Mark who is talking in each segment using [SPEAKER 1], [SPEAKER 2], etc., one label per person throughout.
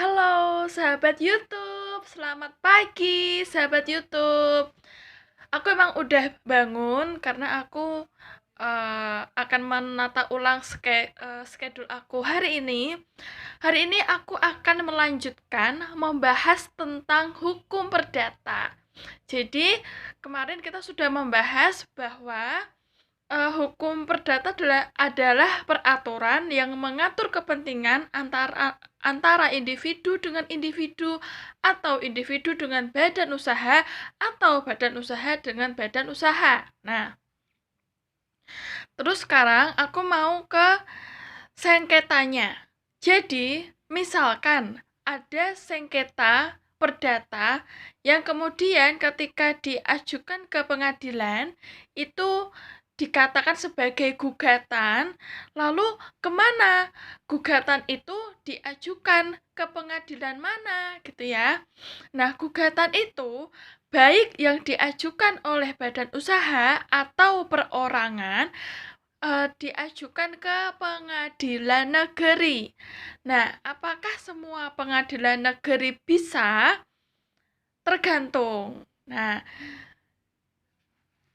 [SPEAKER 1] Halo sahabat YouTube, selamat pagi sahabat YouTube. Aku emang udah bangun karena aku akan menata ulang schedule aku hari ini. Hari ini aku akan melanjutkan membahas tentang hukum perdata. Jadi kemarin kita sudah membahas bahwa hukum perdata adalah peraturan yang mengatur kepentingan antara individu dengan individu atau individu dengan badan usaha atau badan usaha dengan badan usaha. Nah, terus sekarang aku mau ke sengketanya. Jadi, misalkan ada sengketa perdata yang kemudian ketika diajukan ke pengadilan itu dikatakan sebagai gugatan, lalu kemana gugatan itu diajukan, ke pengadilan mana gitu ya. Nah, gugatan itu baik yang diajukan oleh badan usaha atau perorangan diajukan ke pengadilan negeri. Nah, apakah semua pengadilan negeri bisa? Tergantung. Nah,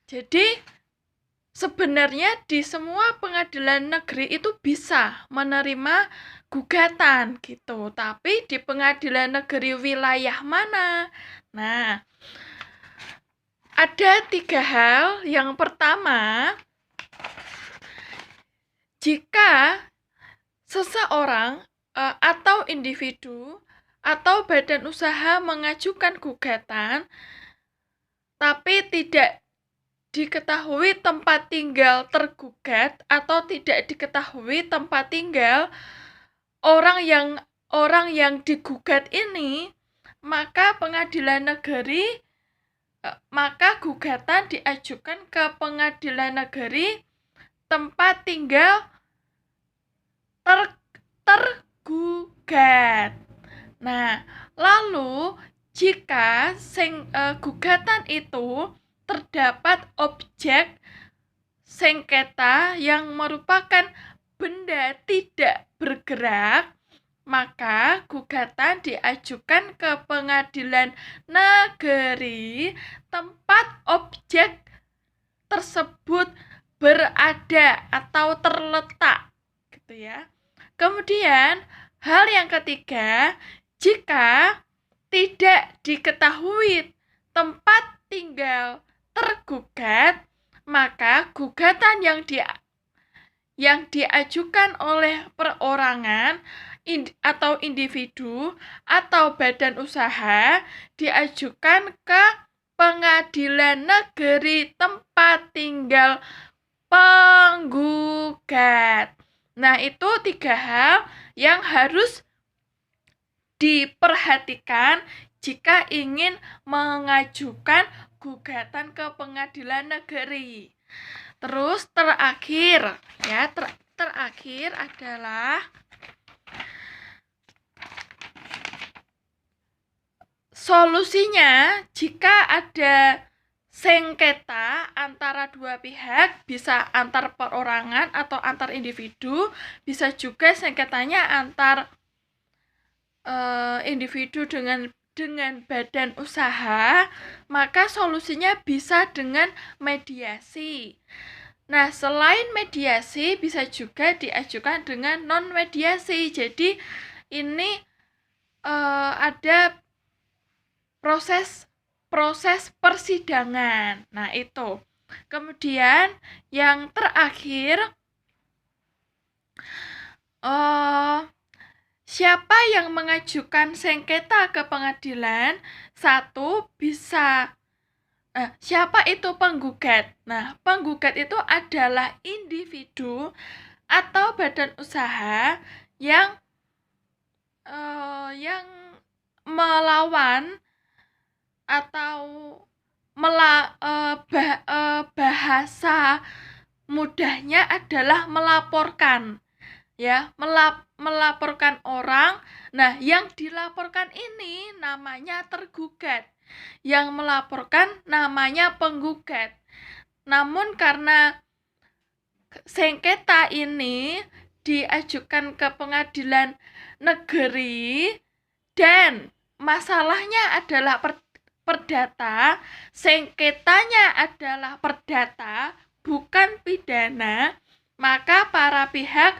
[SPEAKER 1] jadi sebenarnya di semua pengadilan negeri itu bisa menerima gugatan gitu, tapi di pengadilan negeri wilayah mana? Nah, ada 3 hal. Yang pertama, jika seseorang atau individu atau badan usaha mengajukan gugatan tapi tidak diketahui tempat tinggal tergugat atau tidak diketahui tempat tinggal orang yang digugat ini, maka gugatan diajukan ke pengadilan negeri tempat tinggal tergugat. Nah, lalu jika gugatan itu terdapat objek sengketa yang merupakan benda tidak bergerak, maka gugatan diajukan ke pengadilan negeri tempat objek tersebut berada atau terletak gitu ya. Kemudian hal yang ketiga, jika tidak diketahui tempat tinggal tergugat, maka gugatan yang diajukan oleh perorangan atau individu atau badan usaha diajukan ke pengadilan negeri tempat tinggal penggugat. Nah, itu 3 hal yang harus diperhatikan jika ingin mengajukan gugatan ke pengadilan negeri. Terus terakhir adalah solusinya jika ada sengketa antara dua pihak, bisa antar perorangan atau antar individu, bisa juga sengketanya antar individu dengan badan usaha, maka solusinya bisa dengan mediasi. Nah, selain mediasi bisa juga diajukan dengan non mediasi. Jadi ini ada proses persidangan. Nah, itu. Kemudian yang terakhir, siapa yang mengajukan sengketa ke pengadilan? Siapa itu penggugat? Nah, penggugat itu adalah individu atau badan usaha yang melawan atau bahasa mudahnya adalah melaporkan. Ya, melaporkan orang. Nah, yang dilaporkan ini namanya tergugat. Yang melaporkan namanya penggugat. Namun karena sengketa ini diajukan ke pengadilan negeri, dan masalahnya adalah perdata, sengketanya adalah perdata, bukan pidana, maka para pihak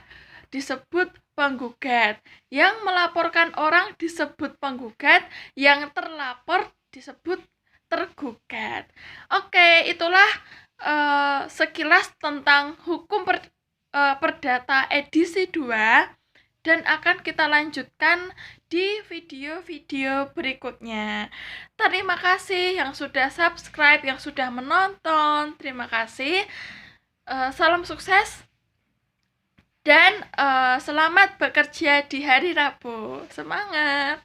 [SPEAKER 1] disebut penggugat. Yang melaporkan orang disebut penggugat, yang terlapor disebut tergugat. Oke, itulah sekilas tentang hukum perdata edisi 2, dan akan kita lanjutkan di video-video berikutnya. Terima kasih yang sudah subscribe, yang sudah menonton. Terima kasih. Salam sukses dan selamat bekerja di hari Rabu. Semangat!